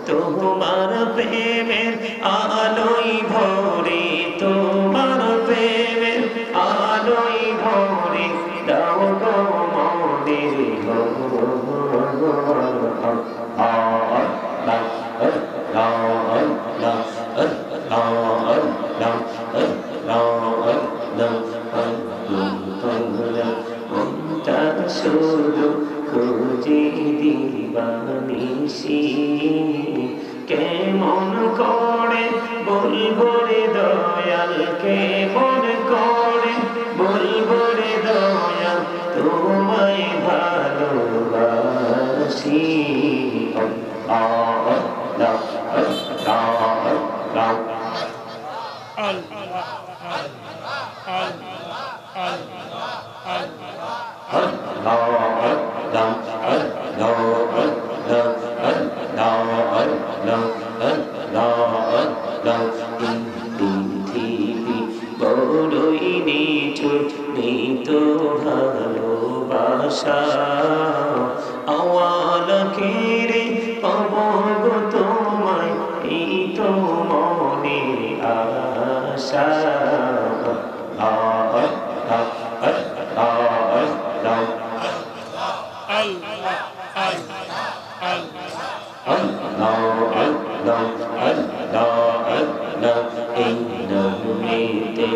তোমার প্রেমের আলোই ভরে, তোমার প্রেমের আলোই ভরে দাও গো মোদের শুধু খুঁজে দিবানিশি, কেমন করে বলবো রে দয়াল, কেমন করে বলবো রে দয়াল তোমায় ভালোবাসি। পৃথিবী বড়ই নিঠুর, নিত ভালোবাসা আওয়ালকে রে পাব গো তোমায়, এই তো মনে আশা। এই নামেতে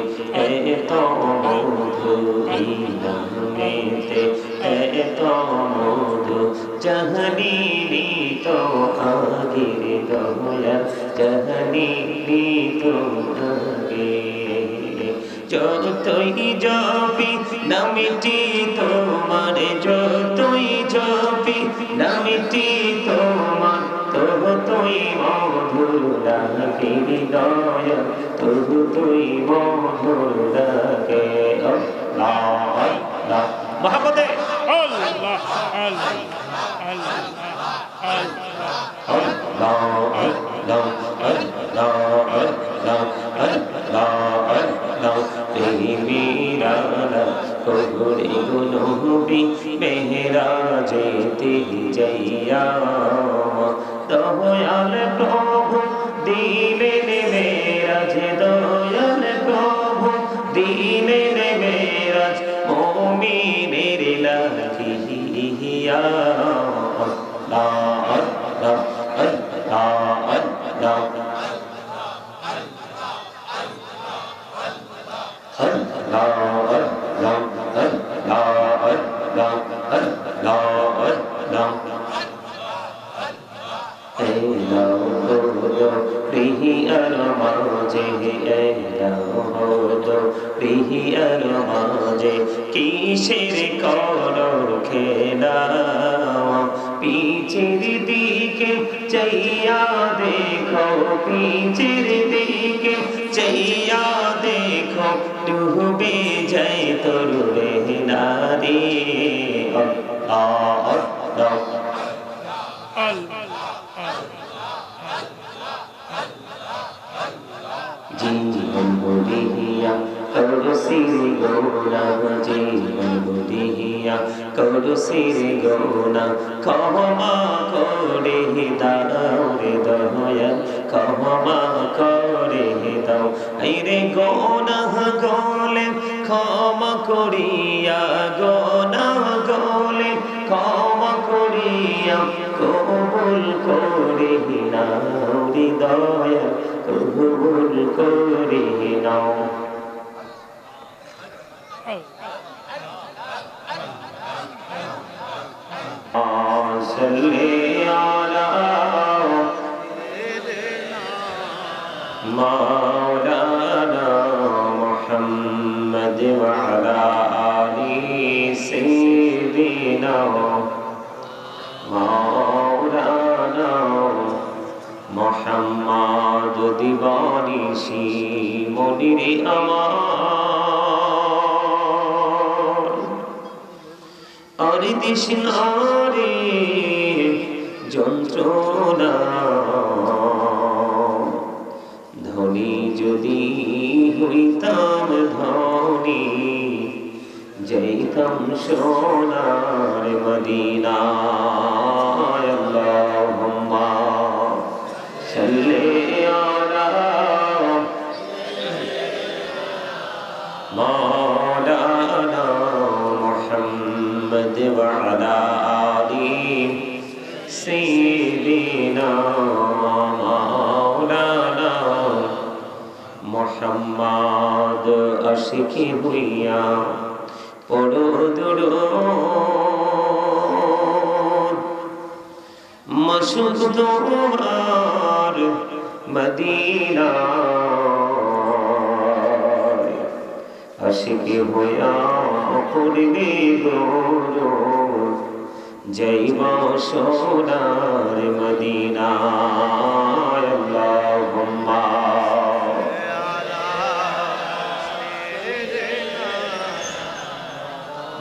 এত মধু, এই নামেতে এত মধু জাহানি তো আগের দয়া, জাহানি তো আগে। যতই জপি নামটি তোমার, যতই জপি নামটি তোমার, ততই মধুর লাগে হৃদয়, ততই মধুর লাগে। মহাপতে মেহরাজেতে যাইয়া দয়াল প্রভু দিলেন মেরাজ, দয়াল প্রভু দিলেন মেরাজ মুমিনের লাখিয়া। প্রিয়ার মাঝে প্রিয়ার মাঝে কিসের করো খেলা, পিছের দিকে চাইয়া দেখো, পিছের দিকে চাইয়া দেখো ডুবে যায় তোর রেহনা রে। জীবন বলিয়া করো সিরে গৌরা, জীবন বলিয়া করো সিরে গৌরা, ক্ষমা করে দাও রে দয়াল, ক্ষমা করে দাও। এই রে গোনাহ গলে ক্ষমা করিয়া, গোনাহ গলে ক্ষমা করিয়া কবুল করে নাও রে দয়াল, কবুল করে নাও। সাল্লি আলা মাওলানা মুহাম্মদ ওয়া আলা আলি সাইয়্যিদিনা মাওলানা মুহাম্মদ দিবানিশি মনিরে আমার, আর তৃষ্ণারে যন্ত্রণা সোনার মদিনায় আল্লাহুম্মা সাল্লি আলা মাওলানা মুহাম্মদ ওয়া আলা আলি সাইয়্যিদিনা মাওলানা মুহাম্মদ আশিকি হইয়া পড়ো দুরূদ মাসুক তোমার মদিনা আশিকি হইয়া পড়বে দুরূদ যাইবা সোনার মদিনা আল্লাহুম্মা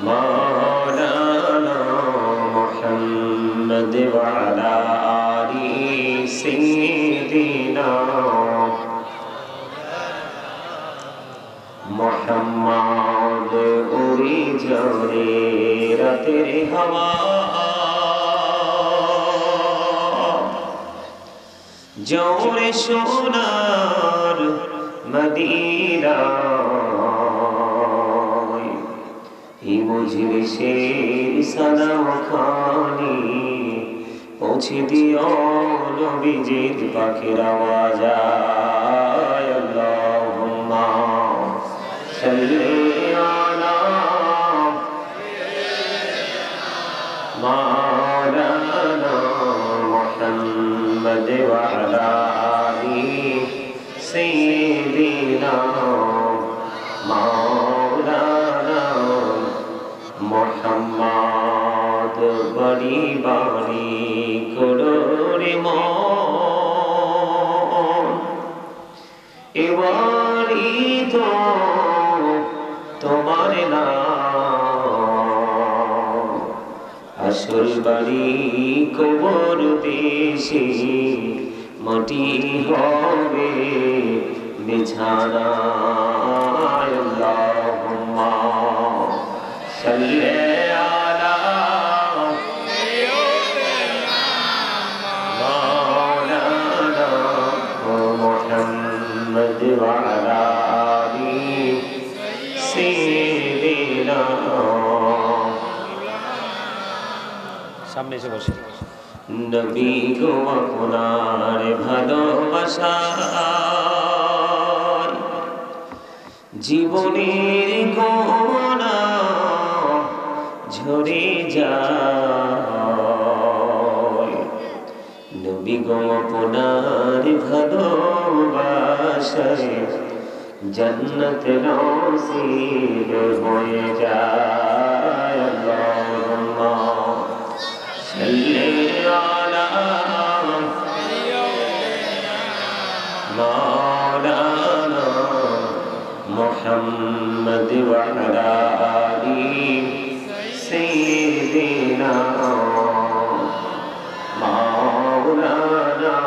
مولانا محمد وعلى آل سيدنا محمد उड़ी जाने तेरे हवा जोरे सोनार मदीना মজলিসের সালাম খানি পৌঁছে দিও নবীজির পাখির আওয়াজ আল্লাহুম্মা সাল্লি আলা মাওলানা মুহাম্মদ ওয়া আলা আলি সাইয়্যিদিনা মাওলানা মোহাম্মদ বড়ি বাড়ি করোরে মন এবারি তো তোমার নাম আসল বাড়ি কবর দেশে মাটি হবে বিছানা আল্লাহুম্মা صلی علی مولانا محمد وعلى آل سیدنا সামনে এসে বসে নবী গো আপনার ভালোবাসায় জীবনের কোনা ঝরে যায় নবী গো আপনার ভালোবাসায় জান্নাত নসিব হয়ে যায় আল্লাহুম্মা সাল্লি আলা মাওলানা মুহাম্মদ ওয়া আলা আলি سيدنا مولانا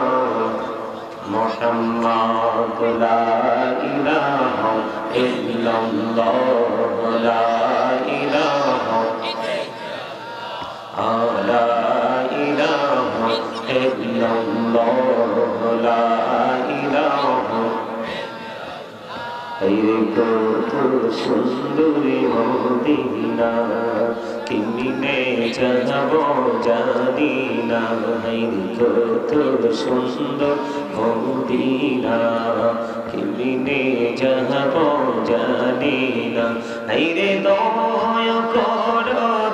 محمد لا إله إلا الله لا إله لا إله إلا الله لا إله কত সুন্দরী মদিনা কেমনে যাব জানি না কত সুন্দর মদিনা কেমনে যাব জানি না রে দয়া কর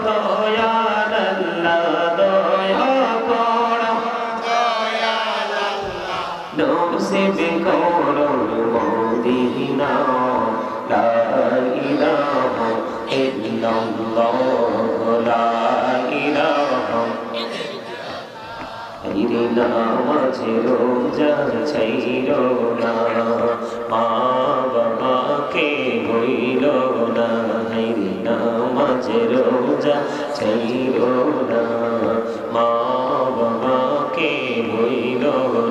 দয়াল আল্লাহ দয়া কর দয়াল আল্লাহ নসিব কর মদিনা লা ইলাহা ইল্লাল্লাহ লা ইলাহা ইরে নামাজে রোজা ছাইরো না মা বাবাকে ভুইল না ইরে নামাজে রোজা ছাইরো না মা বাবাকে ভুইল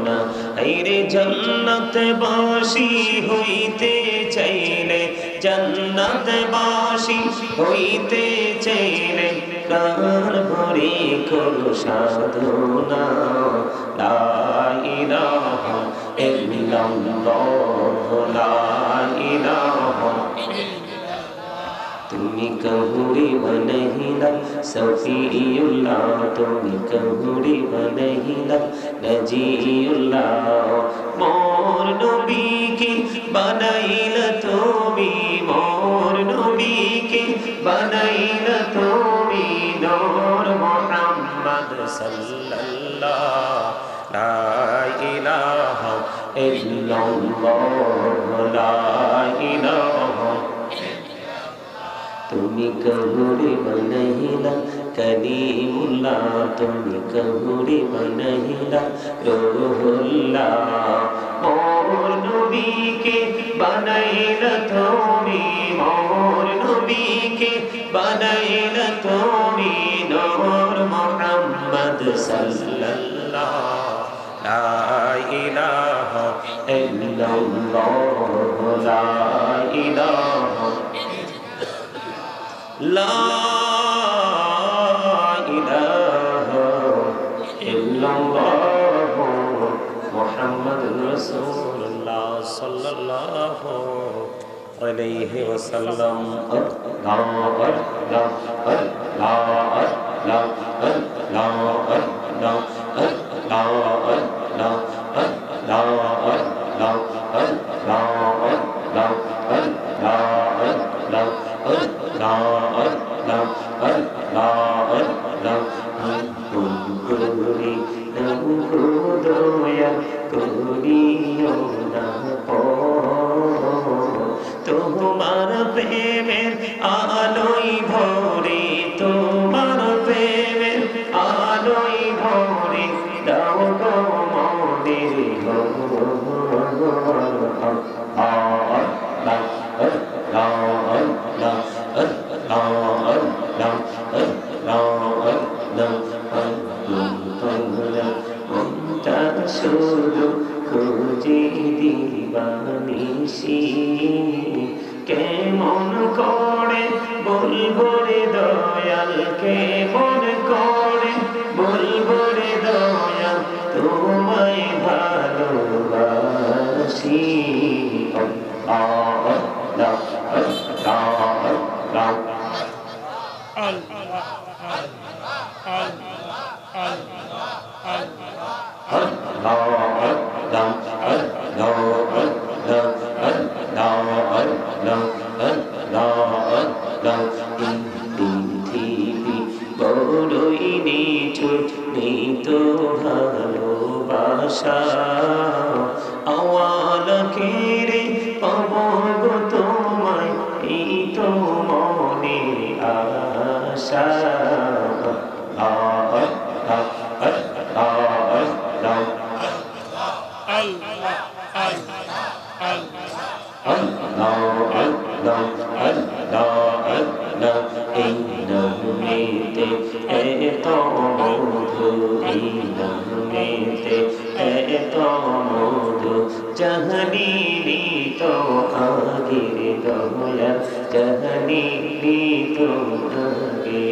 না হায়রে জান্নাতবাসী হইতে চাইলে, জান্নাতবাসী হইতে চাইলে প্রাণ ভরে করো সাধনা, লা ইলাহা ইল্লাল্লাহ, লা ইলাহা। তুমি কহুরি বনহিলা সফিউল্লাহ, তুমি কহুরি বনহিলা নজিউল্লাহ। মোর নবীকে বানাইলা তুমি, মোর নবীকে বানাইলা তুমি নূর মুহাম্মদ সাল্লাল্লাহ, লা ইলাহা ইল্লাল্লাহ, লা ইলাহা। তুমি কহুরি বনহিলা কলিমুল্লাহ, তুমি কহুরি বনহিলা রূহুল্লাহ। মোর নবীকে বানাইলা তুমি, মোর নবীকে বানাইলা তুমি নূর মুহাম্মদ সাল্লাল্লাহ, লা ইলাহা ইল্লাল্লাহ, লা ইলাহা। লা ইলাহা ইল্লাল্লাহ মুহাম্মাদুর রাসূলুল্লাহ সাল্লাল্লাহু আলাইহি ওয়াসাল্লাম। আল্লাহু আকবার, আল্লাহু আকবার, আল্লাহু আকবার, আল্লাহু আকবার, আল্লাহু আকবার, আল্লাহু আকবার, আল্লাহু আকবার। তোমার প্রেমের আলোই ভরে, তোমার প্রেমের আলোই ভরে দাও গো মোদের শুধু খুঁজে দিবানিশি, কেমন করে বলবো রে দয়াল, কেমন করে বলবো রে দয়াল তোমায় ভালোবাসি। পৃথিবী বড়ই নিঠুর, নেই তো ভালোবাসা, আওয়ালকে রে পাবো গো তোমায়, এই তো মনে আশা। এই নামেতে এত মধু, এই নামেতে এত মধু, জাহানি তো আগের দয়াল, জাহানি তো আগে।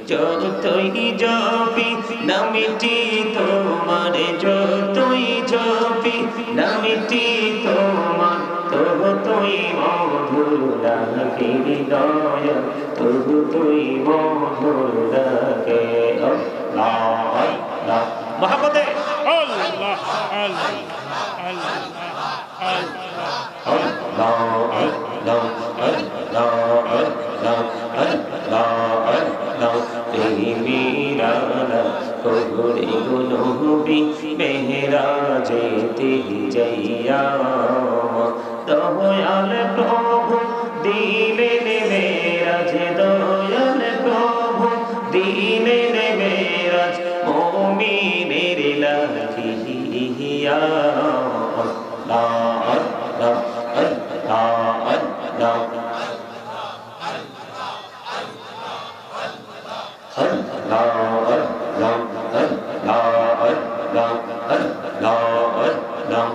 যতই জপি নামটি তোমার, যতই জপি নামটি তোমার, তবু তুই মধুর লাগে দয়াল, তবু তুই মধুর লাগে। আল্লাহ আল্লাহ মহব্বতে আল্লাহ আল্লাহ আল্লাহ আল্লাহ আল্লাহ আল্লাহ আল্লাহ আল্লাহ। প্রেমীরানা কবরে গুনবি মেহরাজেতে যাইয়া, দয়াল প্রভু দিলেন মেরাজ, দয়াল প্রভু দিলেন মেরাজ মুমিনের লাগিয়া। আল্লাহ আল্লাহ আল্লাহ আল্লাহ Allah আল্লাহ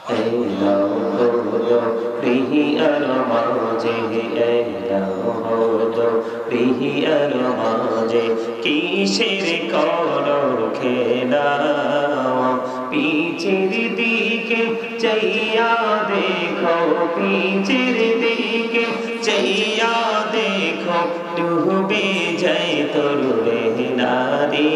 প্রিহিয়ার মাঝে প্রিহিয়ার মাঝে কিসের করো খেলা পিছের দিকে চাইয়া দেখো পিছের দিকে চাইয়া দেখো ডুবে যায় তোর রেহনা রে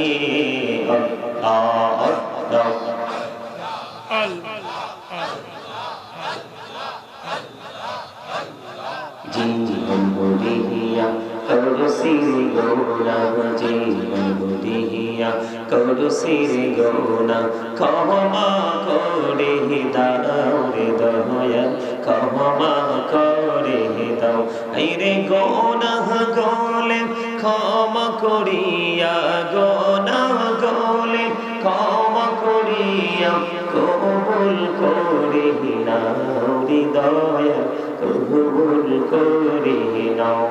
জীবন বুড়িয়া করো সিরে গোনা জীবন বুড়িয়া করো সিরে গোনা ক্ষমা করে দাও রে দয়াল ক্ষমা করে দাও এই রে গোনা গোলে ক্ষমা করিয়া গোনা গোলে ক্ষমা করিয়া কবুল করে নাও রে দয়াল কবুল করে নাও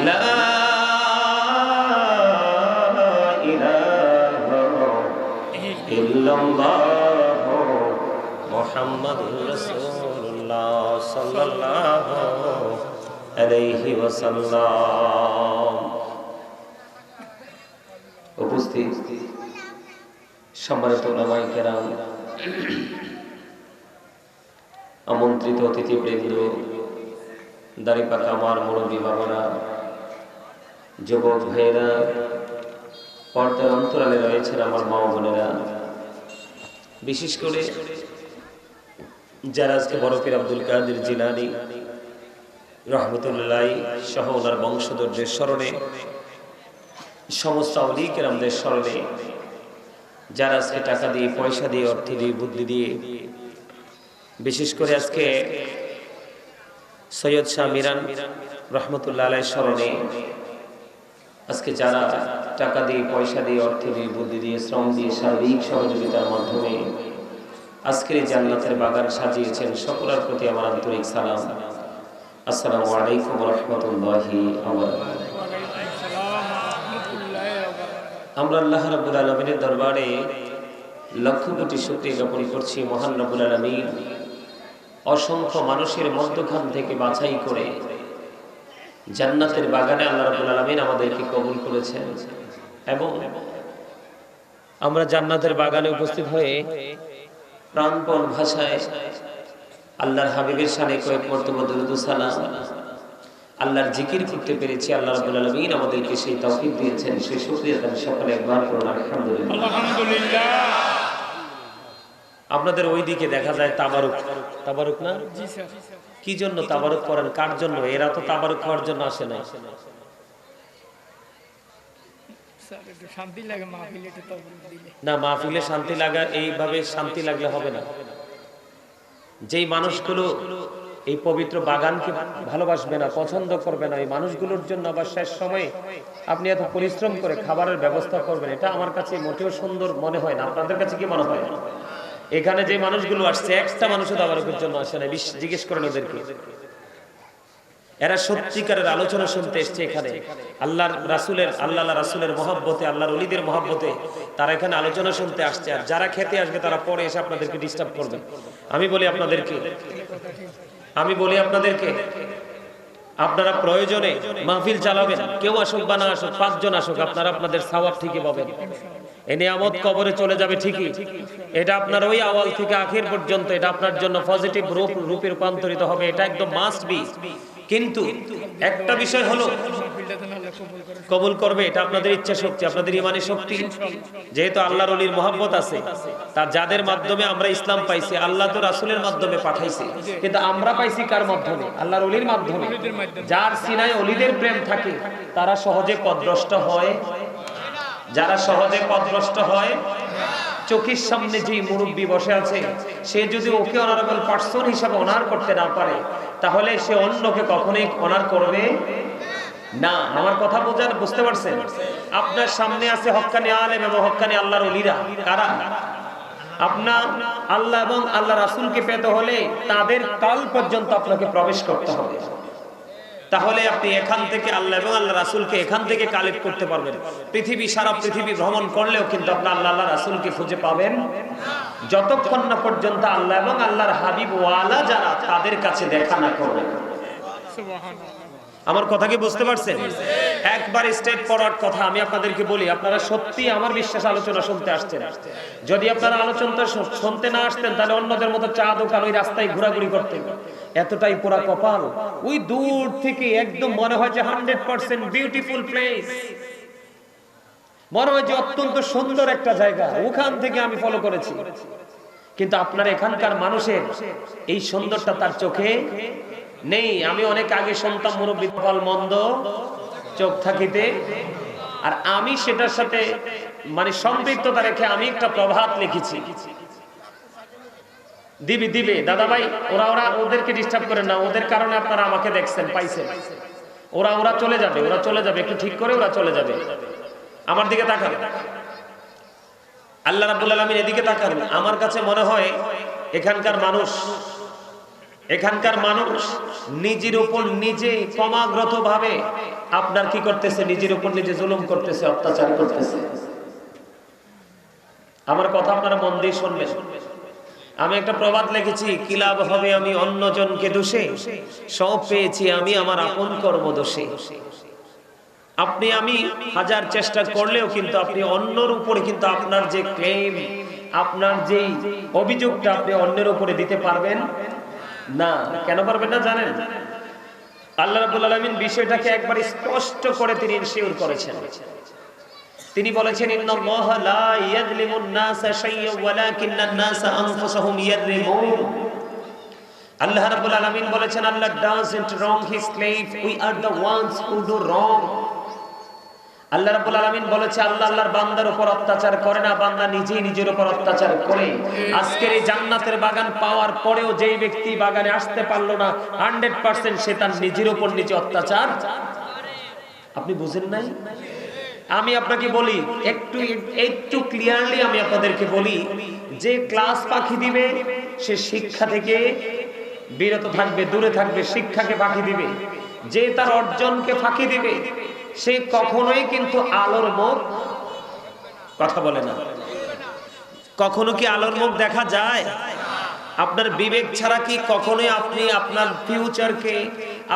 লা ইলাহা ইল্লাল্লাহ মুহাম্মাদুর রাসূলুল্লাহ সাল্লাল্লাহু আলাইহি ওয়াসাল্লাম। উপস্থিত সম্মানিত উলামায়ে কেরাম, আমন্ত্রিত অতিথিবৃন্দ, দাড়িপাকা আমার মুরব্বী বাবারা, যুবক ভাইয়েরা, পর্দার অন্তরালে রয়েছেন আমার মা বোনেরা, বিশেষ করে যারা আজকে বড় পীর আব্দুল কাদের জিলানী রহমতুল্লাহ সহ ওনার বংশধরদের স্মরণে, সমস্ত আউলিয়া কেরামদের স্মরণে, যারা আজকে টাকা দিয়ে, পয়সা দিয়ে, অর্থ দিয়ে, বুদ্ধি দিয়ে, বিশেষ করে আজকে সৈয়দ শাহ মিরান রহমতুল্লাহ আলাইহির স্মরণে আজকে যারা টাকা দিয়ে, পয়সা দিয়ে, অর্থ দিয়ে, বুদ্ধি দিয়ে, শ্রম দিয়ে, সার্বিক সহযোগিতার মাধ্যমে আজকের এই জান্নাতের বাগান সাজিয়েছেন, সকলের প্রতি আমার আন্তরিক সালাম। আসসালামু আলাইকুম ওয়া রাহমাতুল্লাহি ওয়া বারাকাতুহু। আমরা আল্লাহ রাব্বুল আলামিনের দরবারে লক্ষ কোটি শুকরিয়া জ্ঞাপন করছি। মহান রব্বুল আলামিন অসংখ্য মানুষের মধ্যখান থেকে বাছাই করে জান্নাতের বাগানে আল্লাহ রাব্বুল আলামিন আমাদেরকে কবুল করেছেন এবং আমরা জান্নাতের বাগানে উপস্থিত হয়ে প্রাণপণ ভাষায় আল্লাহর হাবিবের শানে কয়েক মর্তবা দরুদ ও সালাম, আল্লাহর জিকির করতে পেরেছি। আল্লাহ রাব্বুল আলামিন আমাদেরকে সেই তৌফিক দিয়েছেন, সেই শুকরিয়া তার সকলে একবার করুন আলহামদুলিল্লাহ। আলহামদুলিল্লাহ। আপনাদের ওইদিকে দেখা যায় তাবারুক, তাবারুক না? জি স্যার। কি জন্য তাবারুক করেন? কার জন্য? এরা তো তাবারুক খাওয়ার জন্য আসে না। শান্তি লাগে মাহফিলে, না মাহফিলে শান্তি লাগা, এইভাবে শান্তি লাগলে হবে না। যেই মানুষগুলো এই পবিত্র বাগানকে ভালোবাসবে না, পছন্দ করবে না, এই মানুষগুলোর জন্য আবার শেষ সময়ে আপনি এত পরিশ্রম করে খাবারের ব্যবস্থা করবেন, এটা আমার কাছে মোটেও সুন্দর মনে হয় না। আপনাদের কাছে কি মনে হয়? এখানে যে মানুষগুলো আসছে, একটা মানুষও তাবারুকের জন্য আসে না। জিজ্ঞেস করেন ওদেরকে। এরা সত্যিকারের আলোচনা শুনতে এসছে এখানে, আল্লাহ রাসূলের মহব্বতে, আল্লাহর ওলিদের মহব্বতে তারা এখানে আলোচনা শুনতে আসছে। আর যারা খেতে আসবে তারা পরে এসে আপনাদেরকে ডিস্টার্ব করবে। আমি বলি আপনাদেরকে আপনারা প্রয়োজনে মাহফিল চালাবেন, কেউ আসুক বা না আসুক, 5 জন আসুক, আপনারা আপনাদের সওয়াব ঠিকই পাবেন। এই নিয়ামত কবরে চলে যাবে ঠিকই। এটা আপনার ওই আওয়াল থেকে আখির পর্যন্ত এটা আপনার জন্য পজিটিভ রূপে রূপান্তরিত হবে, এটা একদম মাস্ট বি। কিন্তু একটা বিষয় হলো কবুল করবে, এটা আপনাদের ইচ্ছা শক্তি, আপনাদের ঈমানের শক্তি। যেহেতু আল্লাহর ওলির মহব্বত আছে, তার যাদের মাধ্যমে আমরা ইসলাম পাইছি, আল্লাহ তো রাসূলের মাধ্যমে পাঠাইছে, কিন্তু আমরা পাইছি কার মাধ্যমে? আল্লাহর ওলির মাধ্যমে। যার সিনায় ওলিদের প্রেম থাকে তারা সহজে পথভ্রষ্ট হয়। যারা সহজে পথভ্রষ্ট হয়, চোখের সামনে যে মুরব্বী বসে আছে, সে যদি ওকে অনারেবল পারসন হিসাবে অনার করতে না পারে, তাহলে সে অন্যকে কখনোই অনার করবে না। আমার কথা বুঝতে পারছেন? আপনার সামনে আছে হক্কানি আলেম এবং হক্কানি আল্লাহর ওলিরা। কারা? আপনার আল্লাহ এবং আল্লাহ রাসূলকে পেতে হলে তাদের কাল পর্যন্ত আপনাকে প্রবেশ করতে হবে। তাহলে আপনি এখান থেকে আল্লাহ এবং আল্লাহ রাসূলকে এখান থেকে কালেক্ট করতে পারবেন। সারা পৃথিবী ভ্রমণ করলেও কিন্তু আপনি আল্লাহ রাসূলকে খুঁজে পাবেন যতক্ষণ না পর্যন্ত আল্লাহ এবং আল্লাহর হাবিব ওয়ালা যারা তাদের কাছে দেখা না করবেন। আমার কথা কি বুঝতে পারছেন? একবার স্ট্রেট ফরওয়ার্ড কথা আমি আপনাদেরকে বলি, আপনারা সত্যি আমার বিশ্বাস আলোচনা শুনতে আসছেন। যদি আপনারা আলোচনাটা শুনতে না আসতেন তাহলে অন্যদের মতো চা দোকান ওই রাস্তায় ঘোরাঘুরি করতেন। এতটাই পুরা কপাল, ওই দূর থেকে একদম মনে হয় যে 100% বিউটিফুল প্লেস, মনে হয় যে অত্যন্ত সুন্দর একটা জায়গা, ওখান থেকে আমি ফলো করেছি। কিন্তু আপনার এখানকার মানুষের এই সুন্দরটা তার চোখে নেই। আমি অনেক আগে শুনতাম মুরব্বি ফল মন্দ চোখ থাকিতে, আর আমি সেটার সাথে মানে সম্পৃক্ততা রেখে আমি একটা প্রভাত লিখেছি। দিবে দাদা ভাই, ওদেরকে ডিস্টার্ব করেন না, ওদের কারণে আপনারা আমাকে দেখছেন পাইছেন। ওরা চলে যাবে, একটু ঠিক করে ওরা চলে যাবে। আমার দিকে তাকান, আল্লাহ রাব্বুল আলামিন এদিকে তাকান। আমার কাছে মনে হয় এখানকার মানুষ নিজের উপর নিজে ক্রমাগত ভাবে আপনার কি করতেছে, নিজের উপর নিজে জুলুম করতেছে, অত্যাচার করতেছে। আমার কথা আপনারা মন দিয়ে শুনবেন। আমি একটা প্রবাদ লিখেছি, কি লাভ হবে আমি অন্যজনকে দোষে, সব পেয়েছি আমি আমার আপন কর্ম দোষে। আপনি আমি হাজার চেষ্টা করলেও কিন্তু আপনি অন্যর উপরে কিন্তু আপনার যে ক্লেম, আপনার যে অভিযোগটা আপনি অন্যের উপরে দিতে পারবেন না। কেন পারবেন না জানেন? আল্লাহ রাব্বুল আলামিন বিষয়টাকে একবার স্পষ্ট করে তিনি ইনশিওর করেছেন। তিনি বলেছেন, ইন্নাল্লাহা লা ইয়াযলিমুন নাসা শাইয়্যান ওয়ালাকিন্নান নাসা আনফুসাহুম ইয়াযলিমুন। আল্লাহ রাব্বুল আলামিন বলেছেন, আল্লাহ doesn't wrong his slave, we are the ones who do wrong। আল্লাহ রাব্বুল আলামিন বলেছে, আল্লাহ আল্লাহর বান্দার উপর অত্যাচার করে না, বান্দা নিজেই নিজের উপর অত্যাচার করে। আজকের এই জান্নাতের বাগান পাওয়ার পরেও যেই ব্যক্তি বাগানে আসতে পারলো না, 100% সে তার নিজের উপর নিজে অত্যাচার। আপনি বুঝেন নাই? আমি আপনাকে বলি, একটু ক্লিয়ারলি আমি আপনাদেরকে বলি, যে ক্লাস ফাঁকি দিবে সে শিক্ষা থেকে বিরত থাকবে, দূরে থাকবে, শিক্ষাকে ফাঁকি দিবে। যে তার অর্জনকে ফাঁকি দিবে সে কখনোই কিন্তু আলোর মুখ কথা বলে না। কখনো কি আলোর মুখ দেখা যায়? আপনার বিবেক ছাড়া কি কখনোই আপনি আপনার ফিউচারকে,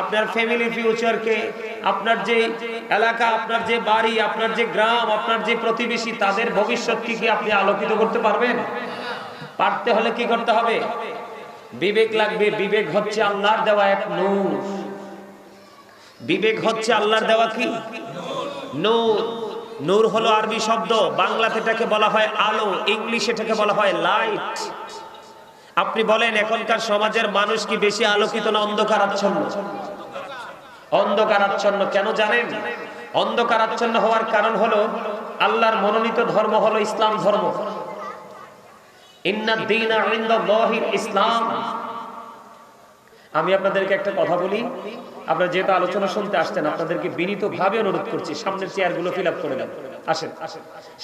আপনার ফ্যামিলির ফিউচারকে, আপনার যে এলাকা, আপনার যে বাড়ি, আপনার যে গ্রাম, আপনার যে প্রতিবেশী, তাদের ভবিষ্যৎকে কি আপনি আলোকিত করতে পারবেন? পারতে হলে কি করতে হবে? বিবেক লাগবে। বিবেক হচ্ছে আল্লাহর দেওয়া এক নূর। বিবেক হচ্ছে আল্লাহর দেওয়া কি নূর। নূর হলো আরবি শব্দ, বাংলাতে এটাকে বলা হয় আলো, ইংলিশে এটাকে বলা হয় লাইট। আপনি বলেন এখনকার সমাজের মানুষ কি বেশি আলোকিত না অন্ধকারাচ্ছন্ন? অন্ধকারাচ্ছন্ন। কেন জানেন? অন্ধকারাচ্ছন্ন হওয়ার কারণ হলো আল্লাহর মনোনীত ধর্ম হলো ইসলাম ধর্ম। ইন্নাদ দীনা ইনদাল্লাহিল ইসলাম। আমি আপনাদেরকে একটা কথা বলি, আপনারা যেহেতু আলোচনা শুনতে আসছেন, আপনাদেরকে বিনীতভাবে অনুরোধ করছি সামনের চেয়ারগুলো ফিল আপ করে দেন। আসেন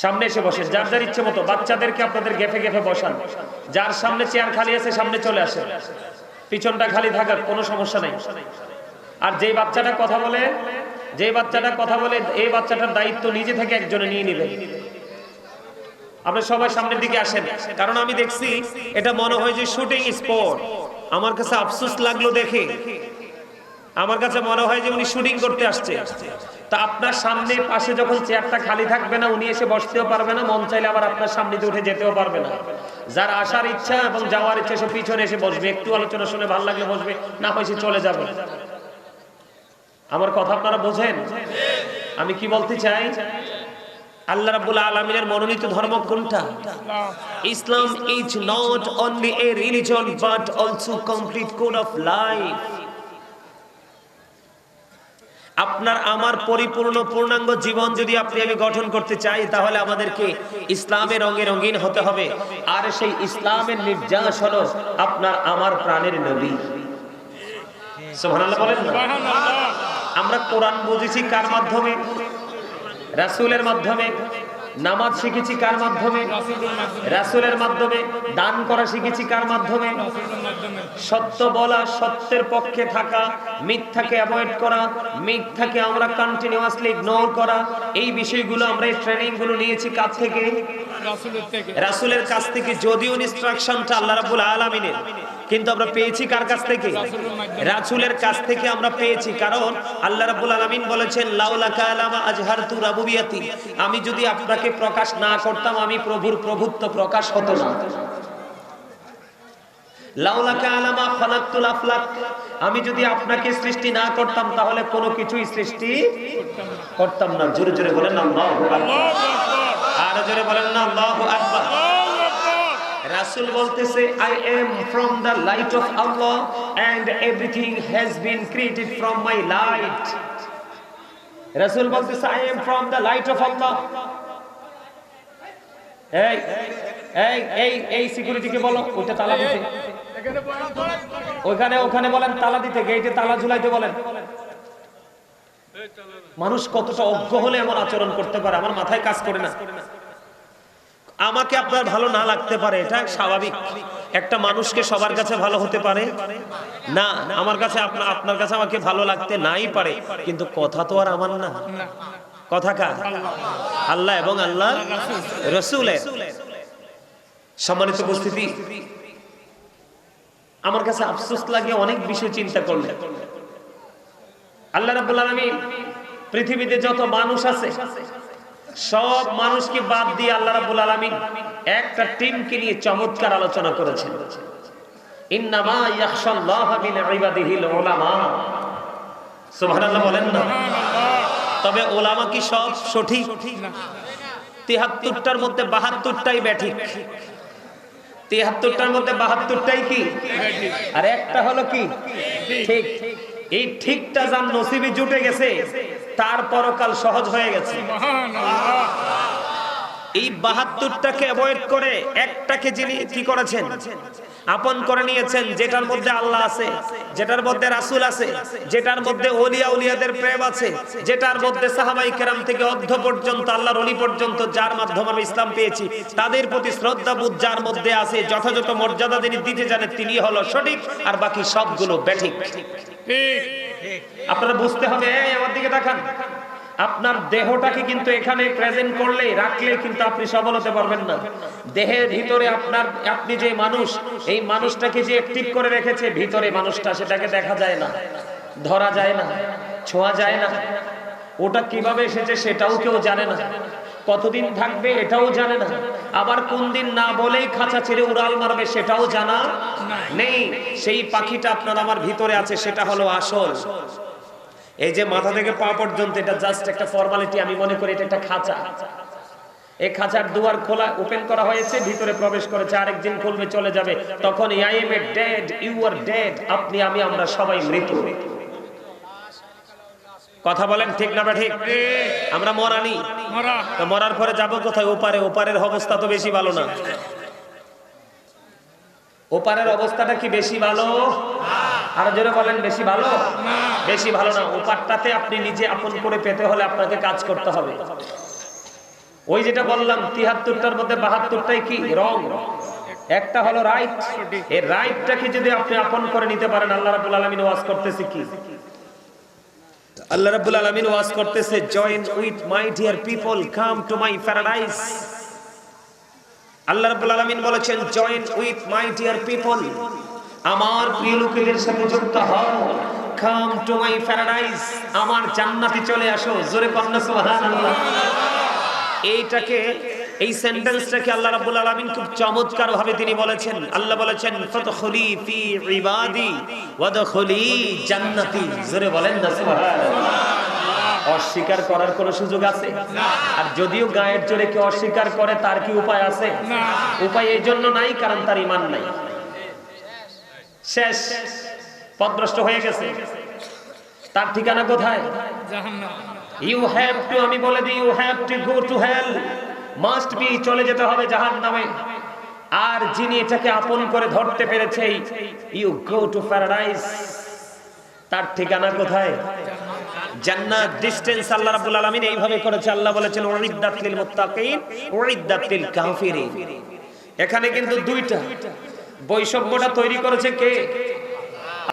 সামনে এসে বসেন, যার যার ইচ্ছে মতো। বাচ্চাদেরকে আপনাদের গেফে গেফে বসান। যার সামনে চেয়ার খালি আছে সামনে চলে আসেন, পিছনটা খালি থাকার কোনো সমস্যা নেই। আর যে বাচ্চাটা কথা বলে এই বাচ্চাটার দায়িত্ব নিজে থেকে একজনে নিয়ে নেবেন। আপনারা সবাই সামনের দিকে আসেন, কারণ আমি দেখছি এটা মনে হয় যে শুটিং স্পট। আমার কাছে আফসোস লাগলো দেখে, আমার কাছে মনে হয় যে উনি শুটিং করতে আসছে। তা আপনার সামনে পাশে যখন চেয়ারটা খালি থাকবে না, উনি এসে বসতেও পারবে না, মন চাইলে আবার আপনার সামনে দিয়ে উঠে যেতেও পারবে না। যার আসার ইচ্ছা এবং যাওয়ার ইচ্ছা সে পিছনে এসে বসবে, একটু আলোচনা শুনে ভালো লাগলে বসবে, না হয় সে চলে যাবে। আমার কথা আপনারা বোঝেন আমি কি বলতে চাই? আল্লাহ রাব্বুল আলামিনের মনোনীত ধর্ম কোনটা? ইসলাম is not only a religion but also complete code of life. আপনার আমার পরিপূর্ণ পূর্ণাঙ্গ জীবন যদি আপনি আমি গঠন করতে চাই, তাহলে আমাদেরকে ইসলামের রঙে রঙিন হতে হবে। আর সেই ইসলামের নির্যাস হলো আপনার আমার প্রাণের নবী। সুবহানাল্লাহ বলেন না? আমরা কোরআন বুঝেছি কার মাধ্যমে? রাসূলের মাধ্যমে। নামাজ শিখেছি কার মাধ্যমে? রাসূলের মাধ্যমে। দান করা শিখেছি কার মাধ্যমে? সত্য বলা, সত্যের পক্ষে থাকা, মিথ্যাকে অ্যাভয়েড করা, মিথ্যাকে আমরা কন্টিনিউয়াসলি ইগনোর করা, এই বিষয়গুলো আমরা এই ট্রেনিং গুলো নিয়েছি কাছ থেকে? রাসূলের কাছ থেকে। যদিও ইনস্ট্রাকশনটা আল্লাহ রাব্বুল আলামিনের, কিন্তু আমরা পেয়েছি কার কাছ থেকে? রাসূলের কাছ থেকে আমরা পেয়েছি। কারণ আল্লাহ রাব্বুল আলামিন বলেছেন লাউলা কালামা আজহারতু রাবুবিয়াতি, আমি যদি আপনাকে প্রকাশ না করতাম আমি প্রভুর প্রভুত্ব প্রকাশ হতো না। লাউলা কালামা খালাকতুল আফলাক, আমি যদি আপনাকে সৃষ্টি না করতাম তাহলে কোনো কিছুই সৃষ্টি করতাম না। জোরে জোরে বলেন আল্লাহু আকবার। আর জোরে বলেন না আল্লাহু আকবার। রাসূল বলতেছে I am from the light of Allah and everything has been created from my light. রাসূল বলতেছে I am from the light of Allah. এই এই এই এই সিকিউরিটিকে বলো ওটা তালা দিতে। ওখানে বলেন তালা দিতে, গেটে তালা ঝুলাইতে বলেন। মানুষ কতটা অজ্ঞ হলে এমন আচরণ করতে পারে আমার মাথায় কাজ করে না। আমাকে আপনার ভালো না লাগতে পারে, এটা স্বাভাবিক। একটা মানুষকে সবার কাছে ভালো হতে পারে না। আমার কাছে আপনার কাছে আমাকে ভালো লাগতে নাই পারে, কিন্তু কথা তো আর আমার না। কথা কার? আল্লাহ এবং আল্লাহ রাসূলের। সম্মানিত উপস্থিতি, আমার কাছে আফসোস লাগে অনেক বিষয় চিন্তা করলে। আল্লাহ রাব্বুল আলামিন পৃথিবীতে যত মানুষ আছে সব মানুষকে বাদ দিয়ে আল্লাহ রাব্বুল আলামিন একটা টিমকে নিয়ে চমৎকার আলোচনা করেছেন। ইন্নামা ইয়াখশাল্লাহা মিন ইবাদিহিল উলামা। সুবহানাল্লাহ বলেন না। তবে উলামা কি সব সঠিক? ৭৩টার মধ্যে ৭২টাই ব্যাঠিক। ৭৩টার মধ্যে ৭২টাই কি আর একটা হলো কি ঠিক। এই ঠিকটা যার নসিবে জুটে গেছে তার পরকাল সহজ হয়ে গেছে। এই ৭২টাকে অ্যাভয়েড করে একটাকে যিনি কি করেছেন? আপন করে নিয়েছেন, যেটার মধ্যে আল্লাহ আছে, যেটার মধ্যে রাসূল আছে, যেটার মধ্যে ওলিয়া উলিয়াদের প্রেম আছে, যেটার মধ্যে সাহাবায়ে কেরাম থেকে অর্ধ পর্যন্ত আল্লাহর ওলি পর্যন্ত যার মাধ্যমে আমি ইসলাম পেয়েছি তাদের প্রতি শ্রদ্ধাবোধ যার মধ্যে আছে, যথাযথ মর্যাদা তিনি দিতে জানেন, তিনি হলো সঠিক, আর বাকি সবগুলো ব্যাঠিক। আপনারা বুঝতে হবে। আমার দিকে তাকান। আপনার দেহটাকে কিন্তু এখানে প্রেজেন্ট করলে রাখলে কিন্তু আপনি সফল হতে পারবেন না। দেহের ভিতরে আপনি যে মানুষ, এই মানুষটাকে যে অ্যাক্টিভ করে রেখেছে ভিতরে মানুষটা, সেটাকে দেখা যায় না, ধরা যায় না, ছোঁয়া যায় না। ওটা কিভাবে এসেছে সেটাও কেউ জানে না, কতদিন থাকবে এটাও জানে না, আবার কোন দিন না বলেই খাঁচা ছেড়ে উড়াল মারবে সেটাও জানা নেই। সেই পাখিটা আপনার আমার ভিতরে আছে, সেটা হলো আসল। এই যে মাথা থেকে পা পর্যন্ত এটা জাস্ট একটা ফর্মালিটি। আমি মনে করি এটা একটা খাঁচা। এই খাঁচার দুয়ার খোলা, ওপেন করা হয়েছে, ভিতরে প্রবেশ করেছে, আরেকদিন খুলবে চলে যাবে। তখন I am dead, you are dead, আপনি আমি আমরা সবাই মৃত। কথা বলেন ঠিক না ঠিক? আমরা মরানি, তো মরার পরে যাব কোথায়? ওপারে। ওপারের অবস্থা তো বেশি ভালো না। ওপারের অবস্থাটা কি বেশি ভালো? আর জোরে বলেন বেশি ভালো? বেশি ভালো না। ওপারটাতে আপনি নিজে আপন করে পেতে হলে আপনাকে কাজ করতে হবে। ওই যেটা বললাম ৭৩টার মধ্যে ৭২টাই কি রং, একটা হলো রাইট। এই রাইটটাকে যদি আপনি আপন করে নিতে পারেন, আল্লাহ রাব্বুল আলামিন ওয়াজ করতেছে কি? আল্লাহ রাব্বুল আলামিন ওয়াজ করতেছে join with my dear people, come to my paradise. Allah রাব্বুল আলামিন বলেছেন join with my dear people, আমার প্রিয় লোকেদের সাথে যুক্ত হও। কাম টু মাই প্যারাডাইস, আমার জান্নাতে চলে আসো। জোরে বলেন সুবহানাল্লাহ। এইটাকে, এই সেন্টেন্সটাকে আল্লাহ রাব্বুল আলামিন খুব চমৎকার ভাবে তিনি বলেছেন। আল্লাহ বলেছেন ফাদখুলি ফি ইবাদি ওয়াদখুলি জান্নাতি। জোরে বলেন না সুবহানাল্লাহ। অস্বীকার করার কোন সুযোগ আছে? আর যদিও গায়ের জোরে কেউ অস্বীকার করে তার কি উপায় আছে? উপায় এই জন্য নাই কারণ তার ঈমান নাই, শেষ, পথভ্রষ্ট হয়ে গেছে। তার ঠিকানা কোথায়? জাহান্নাম। ইউ হ্যাভ টু, আমি বলে দিই, you have to go to hell, must be, চলে যেতে হবে জাহান্নামে। আর যিনি এটাকে আপন করে ধরতে পেরেছে, ইউ গো টু প্যারাডাইস, তার ঠিকানা কোথায়? জান্নাত ডিসটেন্স আল্লাহ রাব্বুল আলামিন এইভাবে করেছে। আল্লাহ বলেছেন উইদ্দাত লিল মুত্তাকিন উইদ্দাত লিল কাফিরিন। এখানে কিন্তু দুইটা বৈষম্যটা তৈরি করেছে কে?